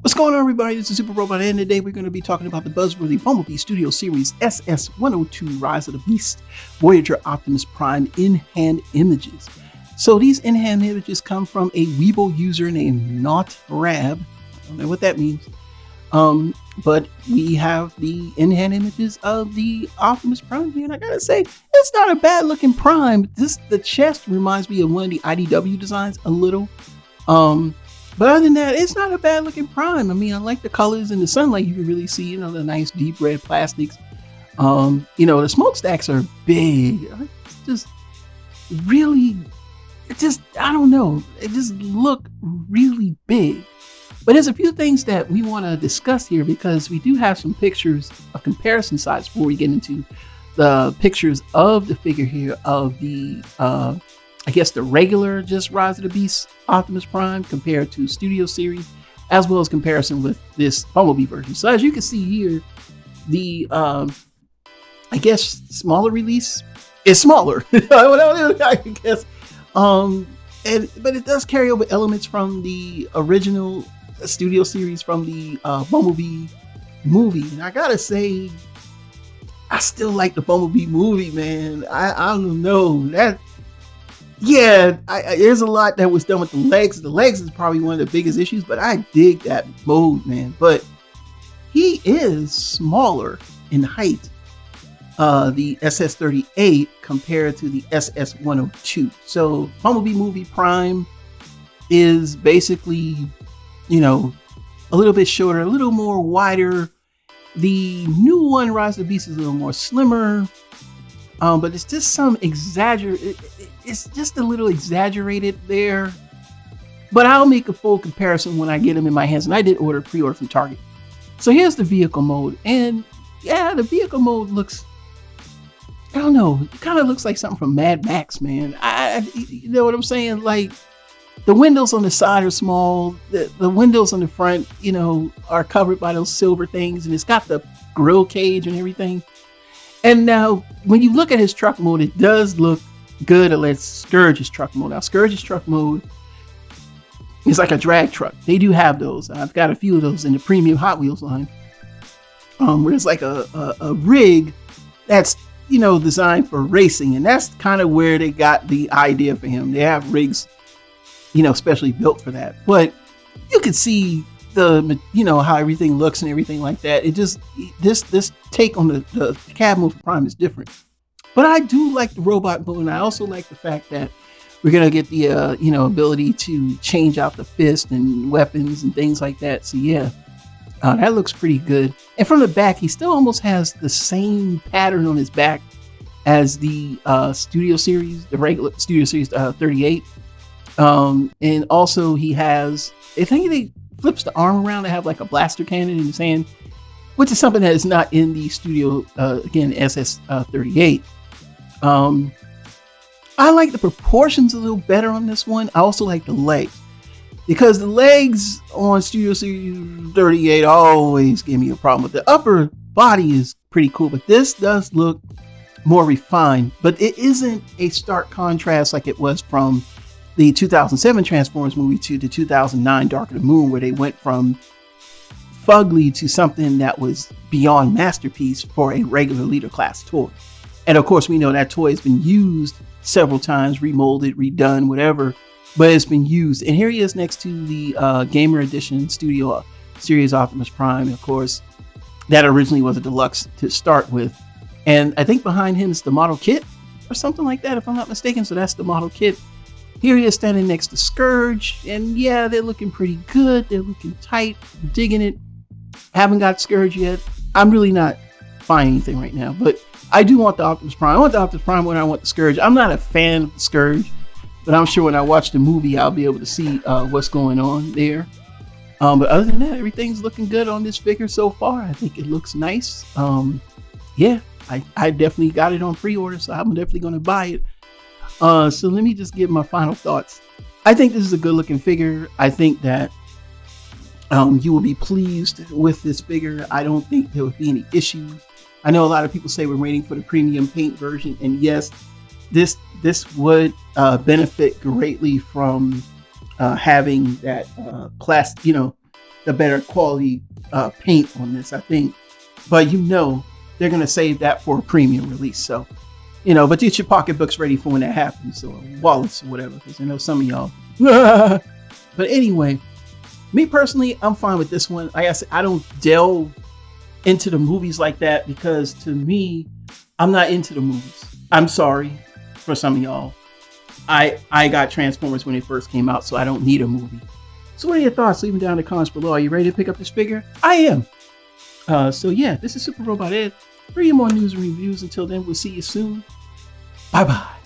What's going on, everybody? This is Super Robot, and today we're going to be talking about the Buzzworthy Bumblebee Studio Series SS-102 Rise of the Beast Voyager Optimus Prime in-hand images. So these in-hand images come from a Weibo user named NotRab. I don't know what that means. But we have the in-hand images of the Optimus Prime here, and I gotta say, it's not a bad-looking Prime. The chest reminds me of one of the IDW designs a little. But other than that, it's not a bad looking Prime. I mean, I like the colors in the sunlight. You can really see, the nice deep red plastics. The smokestacks are big. It's just really, I don't know. It just look really big. But there's a few things that we want to discuss here because we do have some pictures of comparison size before we get into the pictures of the figure here of the, the regular just Rise of the Beast Optimus Prime compared to Studio Series, as well as comparison with this Bumblebee version. So as you can see here, the smaller release is smaller. I guess, but it does carry over elements from the original Studio Series from the Bumblebee movie, and I gotta say, I still like the Bumblebee movie, man. I don't know that. Yeah, there's a lot that was done with the legs. The legs is probably one of the biggest issues, but I dig that mode, man. But he is smaller in height, the SS-38 compared to the SS-102. So Bumblebee movie Prime is basically, a little bit shorter, a little more wider. The new one, Rise of the Beast, is a little more slimmer. But it's just it's just a little exaggerated there. But I'll make a full comparison when I get them in my hands. And I did pre-order from Target. So here's the vehicle mode. And yeah, the vehicle mode looks, I don't know, it kind of looks like something from Mad Max, man. You know what I'm saying? Like, the windows on the side are small. The windows on the front, are covered by those silver things. And it's got the grill cage and everything. And now, when you look at his truck mode, it does look good unless Scourge's truck mode. Now, Scourge's truck mode is like a drag truck. They do have those. I've got a few of those in the premium Hot Wheels line. Where it's like a rig that's, designed for racing. And that's kind of where they got the idea for him. They have rigs, specially built for that. But you can see how everything looks and everything like that. It just, this take on the cab mode for Prime is different. But I do like the robot mode, and I also like the fact that we're gonna get the ability to change out the fist and weapons and things like that. So yeah, that looks pretty good. And from the back, he still almost has the same pattern on his back as the Studio Series, the regular Studio Series 38. And also he has, I think he flips the arm around to have like a blaster cannon in his hand, which is something that is not in the Studio, SS-38. I like the proportions a little better on this one. I also like the legs, because the legs on Studio Series 38 always give me a problem with the upper body is pretty cool, but this does look more refined, but it isn't a stark contrast like it was from the 2007 Transformers movie to the 2009 Dark of the Moon, where they went from fugly to something that was beyond masterpiece for a regular leader class toy. And of course, we know that toy has been used several times, remolded, redone, whatever, but it's been used. And here he is next to the Gamer Edition Studio Series Optimus Prime. Of course, that originally was a deluxe to start with. And I think behind him is the model kit or something like that, if I'm not mistaken. So that's the model kit. Here he is standing next to Scourge, and yeah, they're looking pretty good. They're looking tight. I'm digging it. Haven't got Scourge yet. I'm really not buying anything right now, but I do want the Optimus Prime. I want the Optimus Prime when I want the Scourge. I'm not a fan of the Scourge, but I'm sure when I watch the movie, I'll be able to see what's going on there. But other than that, everything's looking good on this figure so far. I think it looks nice. Yeah, I definitely got it on pre-order, so I'm definitely going to buy it. So let me just give my final thoughts. I think this is a good looking figure. I think that you will be pleased with this figure. I don't think there would be any issues. I know a lot of people say we're waiting for the premium paint version, and yes, this would benefit greatly from having that the better quality paint on this, I think. But they're gonna save that for a premium release. So but get your pocketbooks ready for when that happens, or wallets or whatever, because I know some of y'all. But anyway, me personally, I'm fine with this one. Like I said, I don't delve into the movies like that because to me, I'm not into the movies. I'm sorry for some of y'all. I got Transformers when it first came out, so I don't need a movie. So what are your thoughts? Leave them down in the comments below. Are you ready to pick up this figure? I am. So yeah, this is Super Robot Ed. Bring you more news and reviews. Until then, we'll see you soon. Bye-bye.